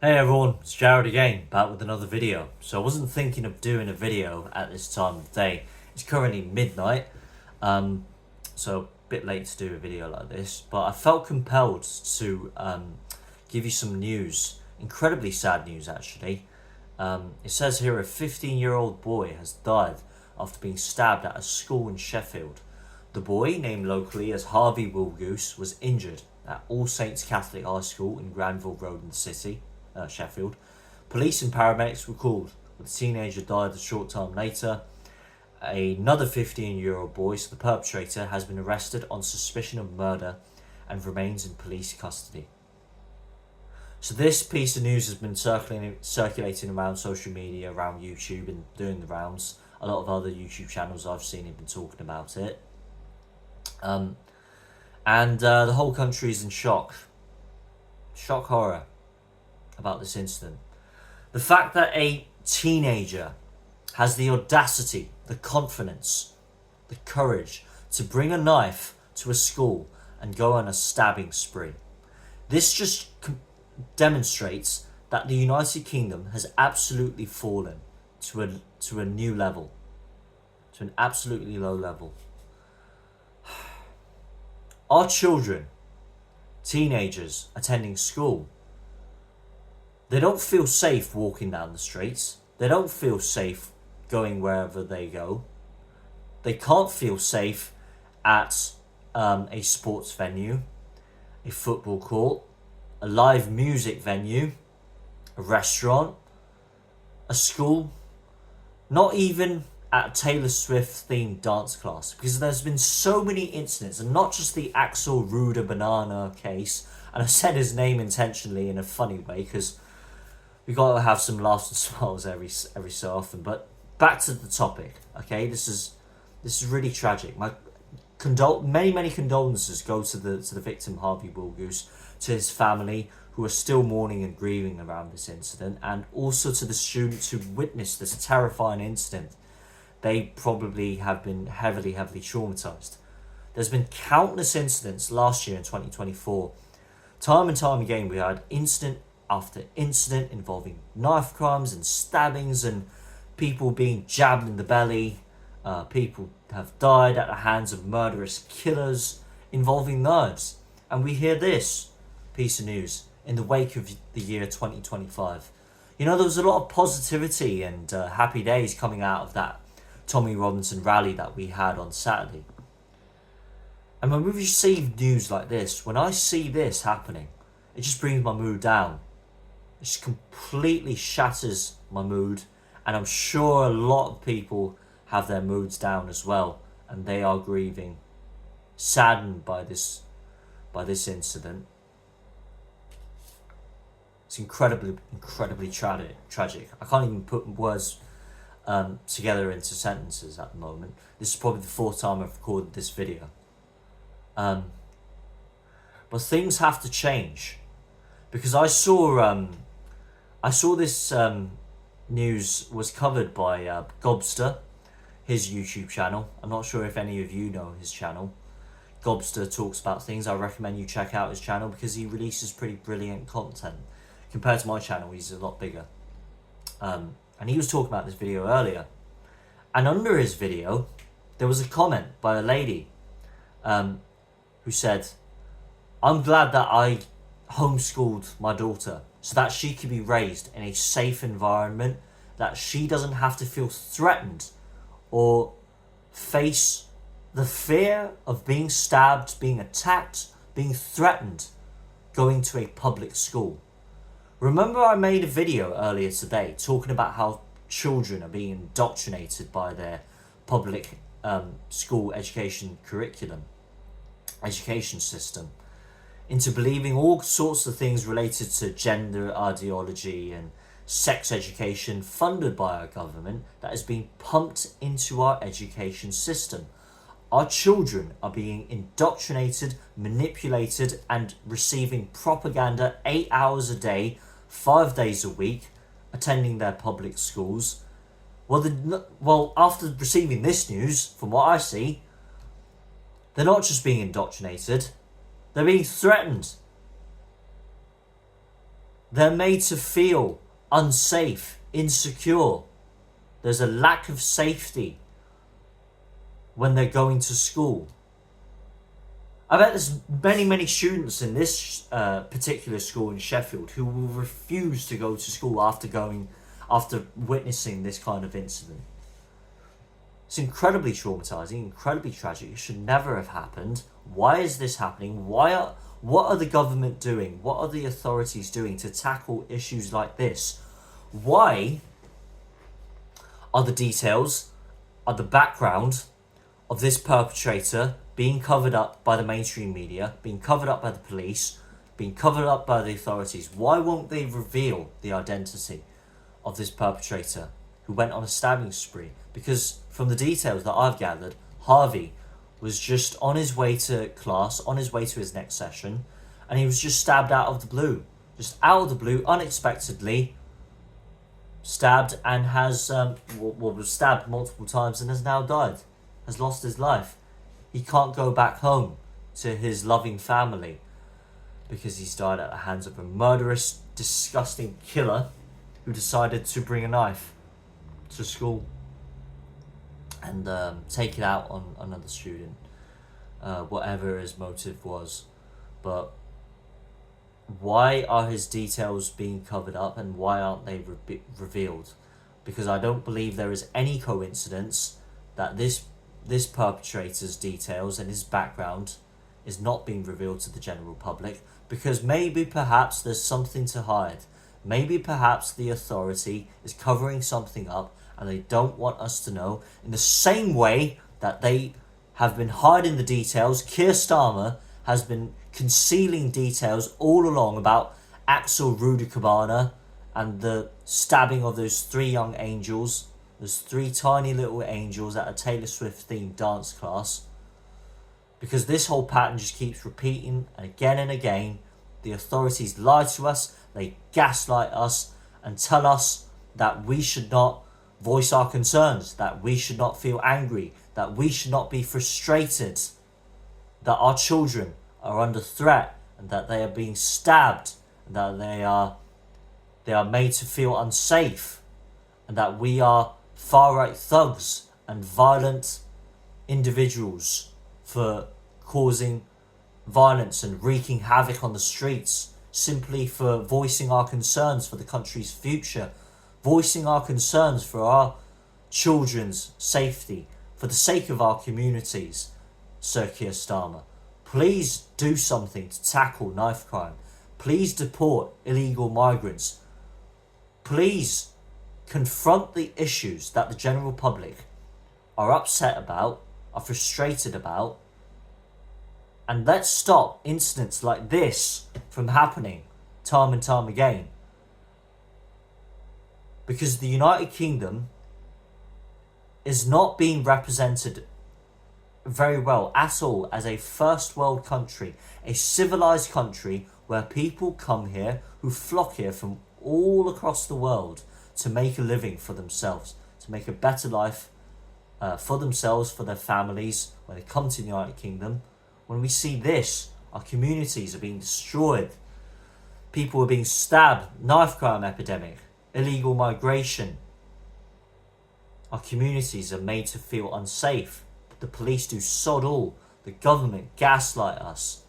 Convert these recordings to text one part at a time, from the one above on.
Hey everyone, it's Jared again, back with another video. So I wasn't thinking of doing a video at this time of day. It's currently midnight, so a bit late to do a video like this. But I felt compelled to give you some news, incredibly sad news actually. It says here a 15-year-old boy has died after being stabbed at a school in Sheffield. The boy, named locally as Harvey Wilgoose, was injured at All Saints Catholic High School in Granville Road in the city. Sheffield. Police and paramedics were called, but the teenager died a short time later. Another 15-year-old boy, so the perpetrator, has been arrested on suspicion of murder and remains in police custody. So this piece of news has been circulating around social media, around YouTube, and doing the rounds. A lot of other YouTube channels I've seen have been talking about it. And the whole country is in shock. Shock horror about this incident. The fact that a teenager has the audacity, the confidence, the courage to bring a knife to a school and go on a stabbing spree. This just demonstrates that the United Kingdom has absolutely fallen to a new level, to an absolutely low level. Our children, teenagers attending school, they don't feel safe walking down the streets. They don't feel safe going wherever they go. They can't feel safe at a sports venue, a football court, a live music venue, a restaurant, a school, not even at a Taylor Swift themed dance class, because there's been so many incidents, and not just the Axel Ruder banana case, and I said his name intentionally in a funny way because we got to have some laughs and smiles every so often. But back to the topic, okay? This is really tragic. My many condolences go to the victim, Harvey Wilgoose, to his family who are still mourning and grieving around this incident, and also to the students who witnessed this terrifying incident. They probably have been heavily traumatized. There's been countless incidents last year in 2024. Time and time again, we had incident after incident involving knife crimes and stabbings and people being jabbed in the belly. People have died at the hands of murderous killers involving knives. And we hear this piece of news in the wake of the year 2025. You know, there was a lot of positivity and happy days coming out of that Tommy Robinson rally that we had on Saturday. And when we receive news like this, when I see this happening, it just brings my mood down. It just completely shatters my mood, and I'm sure a lot of people have their moods down as well, and they are grieving, saddened by this incident. It's incredibly tragic. I can't even put words together into sentences at the moment. This is probably the fourth time I've recorded this video. But things have to change, because I saw this news was covered by Gobster, his YouTube channel. I'm not sure if any of you know his channel. Gobster talks about things. I recommend you check out his channel because he releases pretty brilliant content. Compared to my channel, he's a lot bigger. And he was talking about this video earlier. And under his video, there was a comment by a lady who said, "I'm glad that I homeschooled my daughter so that she could be raised in a safe environment, that she doesn't have to feel threatened or face the fear of being stabbed, being attacked, being threatened going to a public school." Remember, I made a video earlier today talking about how children are being indoctrinated by their public school education system into believing all sorts of things related to gender ideology and sex education funded by our government that is being pumped into our education system. Our children are being indoctrinated, manipulated, and receiving propaganda 8 hours a day, 5 days a week, attending their public schools. Well, after receiving this news, from what I see, they're not just being indoctrinated, they're being threatened. They're made to feel unsafe, insecure. There's a lack of safety when they're going to school. I bet there's many students in this particular school in Sheffield who will refuse to go to school after witnessing this kind of incident. It's incredibly traumatizing, incredibly tragic. It should never have happened. Why is this happening? What are the government doing? What are the authorities doing to tackle issues like this? Why are the details, are the background of this perpetrator being covered up by the mainstream media, being covered up by the police, being covered up by the authorities? Why won't they reveal the identity of this perpetrator who went on a stabbing spree? Because from the details that I've gathered, Harvey was just on his way to class, on his way to his next session, and he was just stabbed out of the blue. Just out of the blue, unexpectedly stabbed, and was stabbed multiple times and has now died, has lost his life. He can't go back home to his loving family because he's died at the hands of a murderous, disgusting killer who decided to bring a knife to school and take it out on another student, whatever his motive was. But why are his details being covered up, and why aren't they revealed? Because I don't believe there is any coincidence that this perpetrator's details and his background is not being revealed to the general public, because maybe perhaps there's something to hide. Maybe perhaps the authority is covering something up and they don't want us to know, in the same way that they have been hiding the details. Keir Starmer has been concealing details all along about Axel Rudikabana and the stabbing of those three young angels, those three tiny little angels at a Taylor Swift themed dance class. Because this whole pattern just keeps repeating, and again, the authorities lie to us, they gaslight us and tell us that we should not voice our concerns, that we should not feel angry, that we should not be frustrated, that our children are under threat and that they are being stabbed, and that they are made to feel unsafe, and that we are far-right thugs and violent individuals for causing violence and wreaking havoc on the streets, simply for voicing our concerns for the country's future, voicing our concerns for our children's safety, for the sake of our communities. Sir Keir Starmer, please do something to tackle knife crime. Please deport illegal migrants. Please confront the issues that the general public are upset about, are frustrated about, and let's stop incidents like this from happening time and time again. Because the United Kingdom is not being represented very well at all as a first world country, a civilized country where people come here who flock here from all across the world to make a living for themselves, to make a better life for themselves, for their families when they come to the United Kingdom. When we see this, our communities are being destroyed, people are being stabbed, knife crime epidemic, illegal migration. Our communities are made to feel unsafe. The police do sod all. The government gaslight us.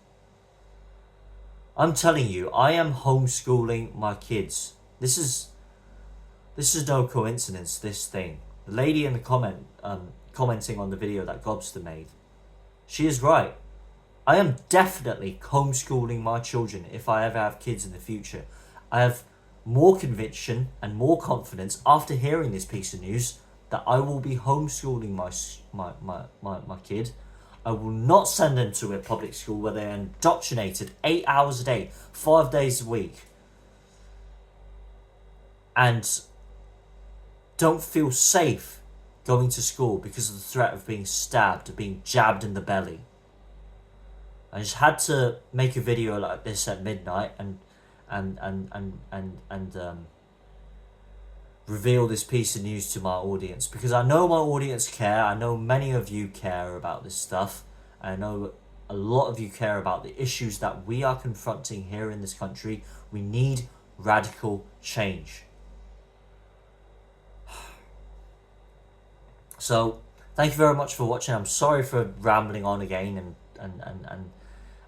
I'm telling you, I am homeschooling my kids. This is no coincidence, this thing. The lady in the commenting on the video that Gobster made, she is right. I am definitely homeschooling my children if I ever have kids in the future. I have more conviction and more confidence after hearing this piece of news that I will be homeschooling my kid. I will not send them to a public school where they are indoctrinated 8 hours a day, 5 days a week, and don't feel safe going to school because of the threat of being stabbed or being jabbed in the belly. I just had to make a video like this at midnight and reveal this piece of news to my audience, because I know my audience care. I know many of you care about this stuff. I know a lot of you care about the issues that we are confronting here in this country. We need radical change. So thank you very much for watching. I'm sorry for rambling on again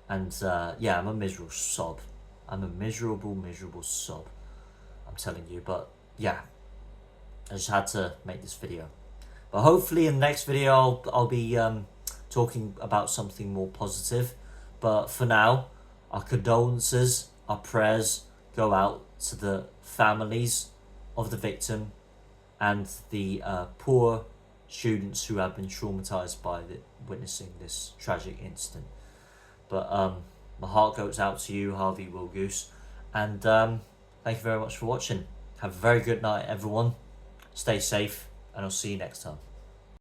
and yeah, I'm a miserable sob. I'm a miserable sob. I'm telling you, but yeah, I just had to make this video. But hopefully in the next video I'll be talking about something more positive. But for now, our condolences, our prayers go out to the families of the victim and the poor students who have been traumatized by witnessing this tragic incident. But my heart goes out to you, Harvey Wilgoose, and thank you very much for watching. Have a very good night, everyone. Stay safe, and I'll see you next time.